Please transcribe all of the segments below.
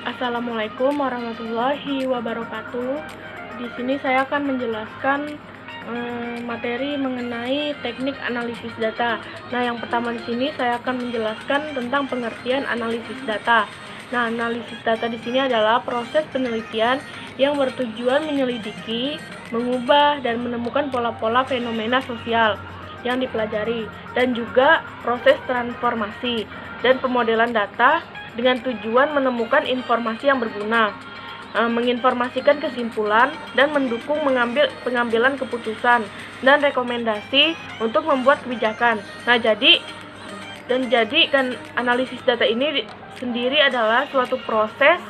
Assalamualaikum warahmatullahi wabarakatuh. Di sini saya akan menjelaskan materi mengenai teknik analisis data. Nah, yang pertama di sini saya akan menjelaskan tentang pengertian analisis data. Nah, analisis data di sini adalah proses penelitian yang bertujuan menyelidiki, mengubah, dan menemukan pola-pola fenomena sosial yang dipelajari, dan juga proses transformasi dan pemodelan data dengan tujuan menemukan informasi yang berguna, menginformasikan kesimpulan, dan mendukung pengambilan keputusan dan rekomendasi untuk membuat kebijakan. Nah, jadi analisis data ini sendiri adalah suatu proses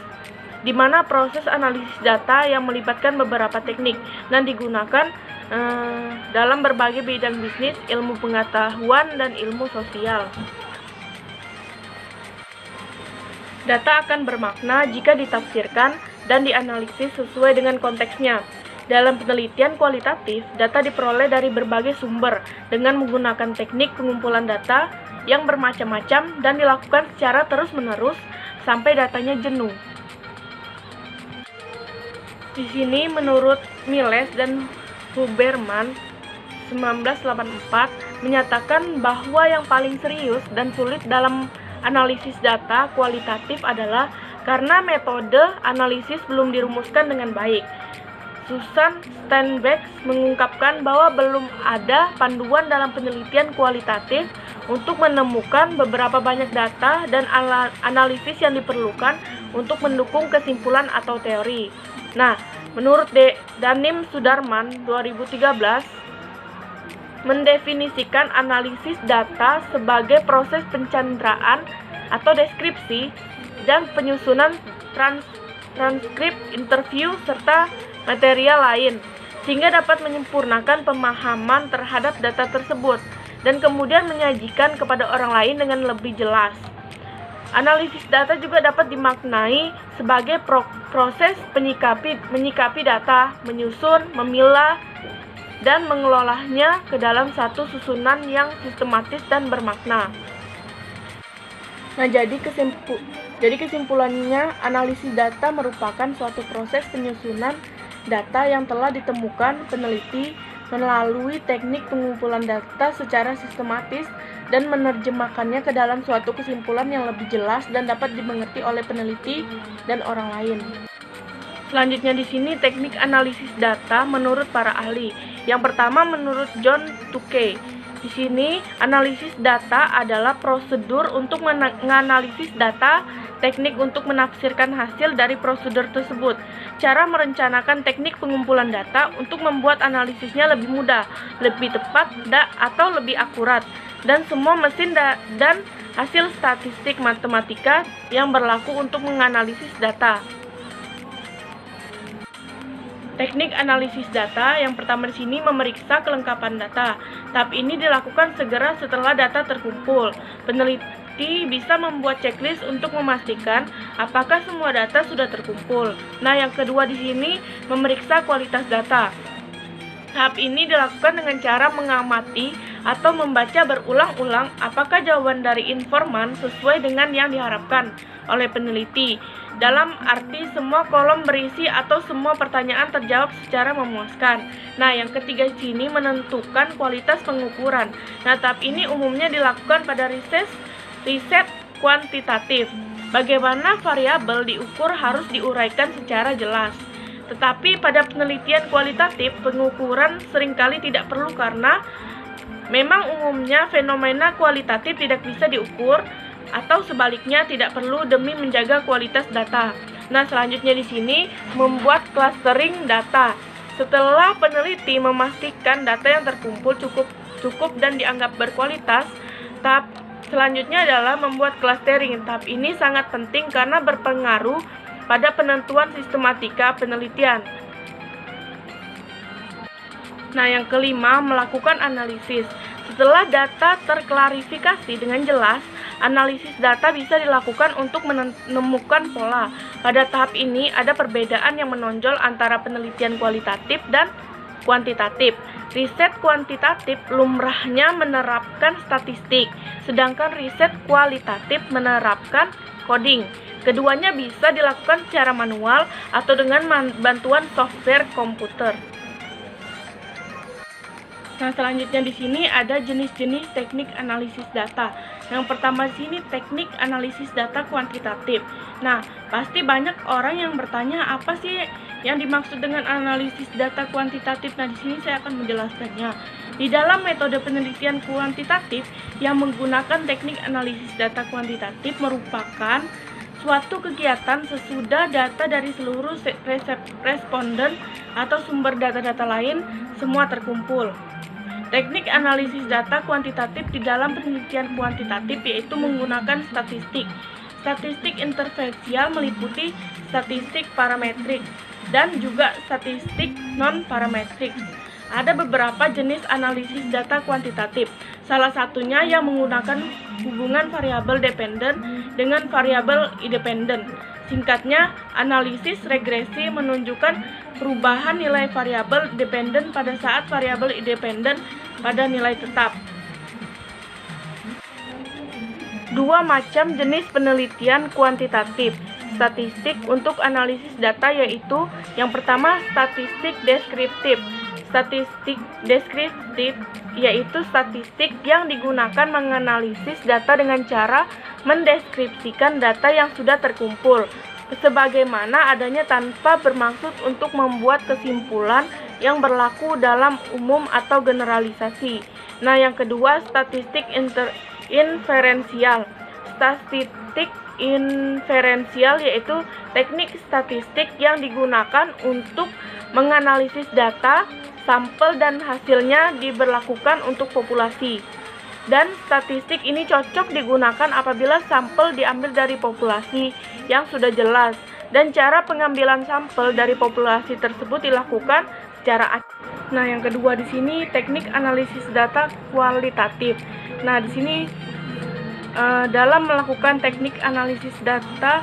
di mana proses analisis data yang melibatkan beberapa teknik dan digunakan dalam berbagai bidang bisnis, ilmu pengetahuan, dan ilmu sosial. Data akan bermakna jika ditafsirkan dan dianalisis sesuai dengan konteksnya. Dalam penelitian kualitatif, data diperoleh dari berbagai sumber dengan menggunakan teknik pengumpulan data yang bermacam-macam dan dilakukan secara terus-menerus sampai datanya jenuh. Di sini menurut Miles dan Huberman 1984 menyatakan bahwa yang paling serius dan sulit dalam analisis data kualitatif adalah karena metode analisis belum dirumuskan dengan baik. Susan Steinbeck mengungkapkan bahwa belum ada panduan dalam penelitian kualitatif untuk menemukan beberapa banyak data dan analisis yang diperlukan untuk mendukung kesimpulan atau teori. Nah, menurut Danim Sudarman 2013 mendefinisikan analisis data sebagai proses pencanderaan atau deskripsi dan penyusunan transkrip interview serta material lain sehingga dapat menyempurnakan pemahaman terhadap data tersebut dan kemudian menyajikan kepada orang lain dengan lebih jelas. Analisis data juga dapat dimaknai sebagai proses menyikapi data, menyusun, memilah, dan mengelolanya ke dalam satu susunan yang sistematis dan bermakna. Nah, jadi kesimpulannya, analisis data merupakan suatu proses penyusunan data yang telah ditemukan peneliti melalui teknik pengumpulan data secara sistematis dan menerjemahkannya ke dalam suatu kesimpulan yang lebih jelas dan dapat dimengerti oleh peneliti dan orang lain. Selanjutnya di sini teknik analisis data menurut para ahli. Yang pertama menurut John Tukey. Di sini analisis data adalah prosedur untuk menganalisis data, teknik untuk menafsirkan hasil dari prosedur tersebut, cara merencanakan teknik pengumpulan data untuk membuat analisisnya lebih mudah, lebih tepat, atau lebih akurat, dan semua mesin dan hasil statistik matematika yang berlaku untuk menganalisis data. Teknik analisis data yang pertama di sini memeriksa kelengkapan data. Tahap ini dilakukan segera setelah data terkumpul. Peneliti bisa membuat checklist untuk memastikan apakah semua data sudah terkumpul. Nah, yang kedua di sini memeriksa kualitas data. Tahap ini dilakukan dengan cara mengamati atau membaca berulang-ulang apakah jawaban dari informan sesuai dengan yang diharapkan oleh peneliti. Dalam arti semua kolom berisi atau semua pertanyaan terjawab secara memuaskan. Nah, yang ketiga di sini menentukan kualitas pengukuran. Nah, tahap ini umumnya dilakukan pada riset kuantitatif. Bagaimana variabel diukur harus diuraikan secara jelas. Tetapi pada penelitian kualitatif, pengukuran seringkali tidak perlu karena memang umumnya fenomena kualitatif tidak bisa diukur atau sebaliknya tidak perlu demi menjaga kualitas data. Nah, selanjutnya di sini membuat clustering data. Setelah peneliti memastikan data yang terkumpul cukup dan dianggap berkualitas, tahap selanjutnya adalah membuat clustering. Tahap ini sangat penting karena berpengaruh pada penentuan sistematika penelitian. Nah, yang kelima, melakukan analisis. Setelah data terklarifikasi dengan jelas, analisis data bisa dilakukan untuk menemukan pola. Pada tahap ini, ada perbedaan yang menonjol antara penelitian kualitatif dan kuantitatif. Riset kuantitatif lumrahnya menerapkan statistik, sedangkan riset kualitatif menerapkan coding. Keduanya bisa dilakukan secara manual atau dengan bantuan software komputer. Nah, selanjutnya di sini ada jenis-jenis teknik analisis data. Yang pertama di sini teknik analisis data kuantitatif. Nah, pasti banyak orang yang bertanya apa sih yang dimaksud dengan analisis data kuantitatif. Nah, di sini saya akan menjelaskannya. Di dalam metode penelitian kuantitatif yang menggunakan teknik analisis data kuantitatif merupakan suatu kegiatan sesudah data dari seluruh responden atau sumber data-data lain semua terkumpul. Teknik analisis data kuantitatif di dalam penelitian kuantitatif yaitu menggunakan statistik. Statistik intervensial meliputi statistik parametrik dan juga statistik non-parametrik. Ada beberapa jenis analisis data kuantitatif. Salah satunya yang menggunakan hubungan variabel dependen dengan variabel independen. Singkatnya, analisis regresi menunjukkan perubahan nilai variabel dependen pada saat variabel independen pada nilai tetap. Dua macam jenis penelitian kuantitatif statistik untuk analisis data yaitu yang pertama statistik deskriptif. Statistik deskriptif yaitu statistik yang digunakan menganalisis data dengan cara mendeskripsikan data yang sudah terkumpul sebagaimana adanya tanpa bermaksud untuk membuat kesimpulan yang berlaku dalam umum atau generalisasi. Nah, yang kedua statistik inferensial. Statistik inferensial yaitu teknik statistik yang digunakan untuk menganalisis data, sampel dan hasilnya diberlakukan untuk populasi. Dan statistik ini cocok digunakan apabila sampel diambil dari populasi yang sudah jelas dan cara pengambilan sampel dari populasi tersebut dilakukan secara acak. Nah, yang kedua di sini teknik analisis data kualitatif. Nah, di sini dalam melakukan teknik analisis data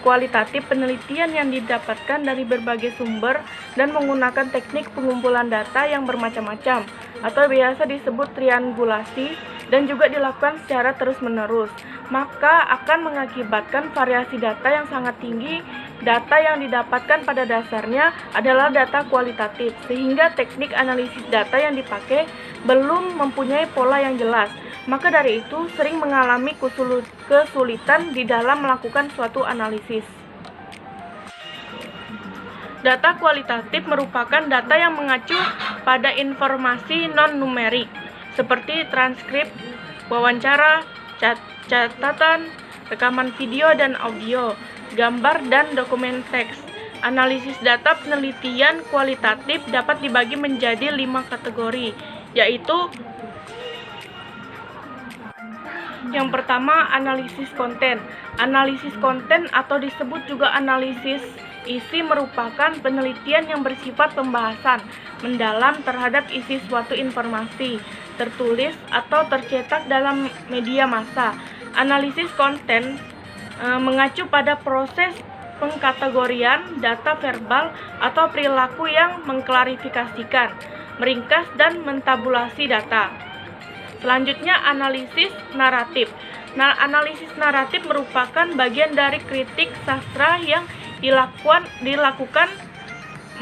kualitatif, penelitian yang didapatkan dari berbagai sumber dan menggunakan teknik pengumpulan data yang bermacam-macam atau biasa disebut triangulasi dan juga dilakukan secara terus-menerus, maka akan mengakibatkan variasi data yang sangat tinggi. Data yang didapatkan pada dasarnya adalah data kualitatif, sehingga teknik analisis data yang dipakai belum mempunyai pola yang jelas. Maka dari itu sering mengalami kesulitan di dalam melakukan suatu analisis. Data kualitatif merupakan data yang mengacu pada informasi non-numerik, seperti transkrip, wawancara, catatan, rekaman video dan audio, gambar, dan dokumen teks. Analisis data penelitian kualitatif dapat dibagi menjadi 5 kategori, yaitu yang pertama, analisis konten. Analisis konten atau disebut juga analisis isi merupakan penelitian yang bersifat pembahasan mendalam terhadap isi suatu informasi, tertulis atau tercetak dalam media massa. Analisis konten mengacu pada proses pengkategorian data verbal atau perilaku yang mengklarifikasikan, meringkas, dan mentabulasi data. Selanjutnya, analisis naratif. Nah, analisis naratif merupakan bagian dari kritik sastra yang dilakukan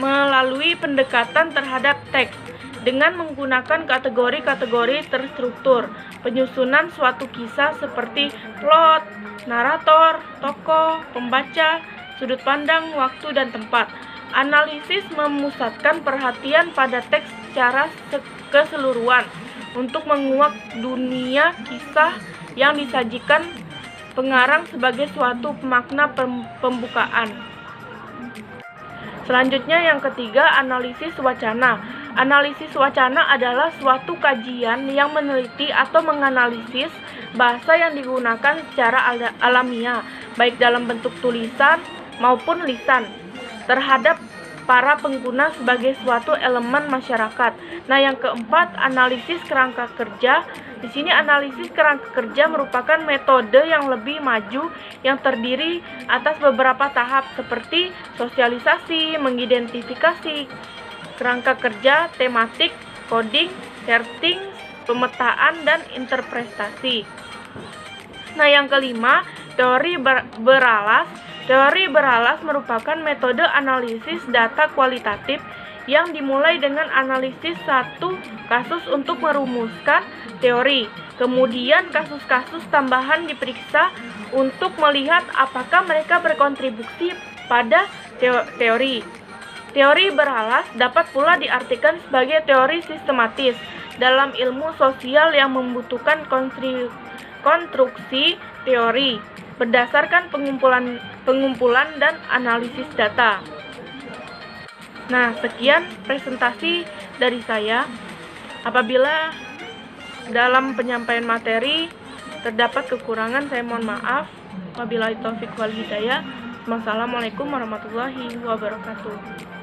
melalui pendekatan terhadap teks dengan menggunakan kategori-kategori terstruktur, penyusunan suatu kisah seperti plot, narator, tokoh, pembaca, sudut pandang, waktu, dan tempat. Analisis memusatkan perhatian pada teks secara keseluruhan untuk menguak dunia kisah yang disajikan pengarang sebagai suatu makna pembukaan. Selanjutnya yang ketiga, analisis wacana. Analisis wacana adalah suatu kajian yang meneliti atau menganalisis bahasa yang digunakan secara alamiah, baik dalam bentuk tulisan maupun lisan, terhadap para pengguna sebagai suatu elemen masyarakat. Nah, yang keempat, analisis kerangka kerja. Di sini analisis kerangka kerja merupakan metode yang lebih maju yang terdiri atas beberapa tahap seperti sosialisasi, mengidentifikasi kerangka kerja, tematik, coding, charting, pemetaan, dan interpretasi. Nah, yang kelima, beralas. Teori beralas merupakan metode analisis data kualitatif yang dimulai dengan analisis satu kasus untuk merumuskan teori. Kemudian kasus-kasus tambahan diperiksa untuk melihat apakah mereka berkontribusi pada teori. Teori beralas dapat pula diartikan sebagai teori sistematis dalam ilmu sosial yang membutuhkan konstruksi teori berdasarkan pengumpulan dan analisis data. Nah, sekian presentasi dari saya. Apabila dalam penyampaian materi terdapat kekurangan, saya mohon maaf. Wabillahi taufiq wal hidayah. Wassalamualaikum warahmatullahi wabarakatuh.